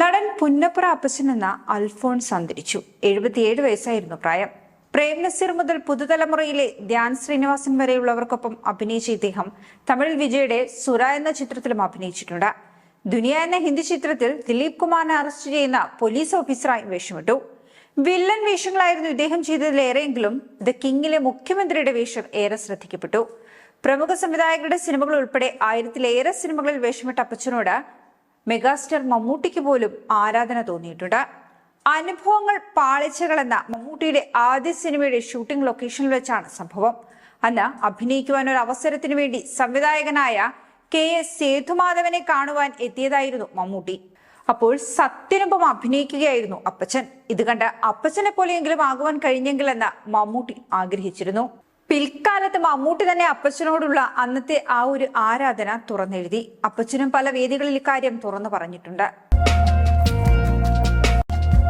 നടൻ പുന്നപ്ര അപ്പച്ചൻ എന്ന അൽഫോൺസ് അന്തരിച്ചു. 77 വയസ്സായിരുന്നു പ്രായം. പ്രേം നസീർ മുതൽ പുതുതലമുറയിലെ ധ്യാൻ ശ്രീനിവാസൻ വരെയുള്ളവർക്കൊപ്പം അഭിനയിച്ച ഇദ്ദേഹം തമിഴിൽ വിജയുടെ സുര എന്ന ചിത്രത്തിലും അഭിനയിച്ചിട്ടുണ്ട്. ദുനിയ എന്ന ഹിന്ദി ചിത്രത്തിൽ ദിലീപ് കുമാറിനെ അറസ്റ്റ് ചെയ്യുന്ന പോലീസ് ഓഫീസറായി വേഷമിട്ടു. വില്ലൻ വേഷങ്ങളായിരുന്നു ഇദ്ദേഹം ചെയ്തതിലേറെയെങ്കിലും ദ കിങ്ങിലെ മുഖ്യമന്ത്രിയുടെ വേഷം ഏറെ ശ്രദ്ധിക്കപ്പെട്ടു. പ്രമുഖ സംവിധായകരുടെ സിനിമകൾ ഉൾപ്പെടെ 1000-ലേറെ സിനിമകളിൽ വേഷമിട്ട അപ്പച്ചനോട് മെഗാസ്റ്റാർ മമ്മൂട്ടിക്ക് പോലും ആരാധന തോന്നിയിട്ടുണ്ട്. അനുഭവങ്ങൾ പാളിച്ചകൾ എന്ന മമ്മൂട്ടിയുടെ ആദ്യ സിനിമയുടെ ഷൂട്ടിംഗ് ലൊക്കേഷനിൽ വെച്ചാണ് സംഭവം. അന്ന് അഭിനയിക്കുവാൻ ഒരു അവസരത്തിന് വേണ്ടി സംവിധായകനായ KS സേതുമാധവനെ കാണുവാൻ എത്തിയതായിരുന്നു മമ്മൂട്ടി. അപ്പോൾ സത്യനൊപ്പം അഭിനയിക്കുകയായിരുന്നു അപ്പച്ചൻ. ഇത് കണ്ട് അപ്പച്ചനെ പോലെയെങ്കിലും ആകുവാൻ കഴിഞ്ഞെങ്കിലെന്ന് മമ്മൂട്ടി ആഗ്രഹിച്ചിരുന്നു. പിൽക്കാലത്ത് മമ്മൂട്ടി തന്നെ അപ്പച്ചനോടുള്ള അന്നത്തെ ആ ഒരു ആരാധന തുറന്നെഴുതി. അപ്പച്ചനും പല വേദികളിൽ ഇക്കാര്യം തുറന്നു പറഞ്ഞിട്ടുണ്ട്.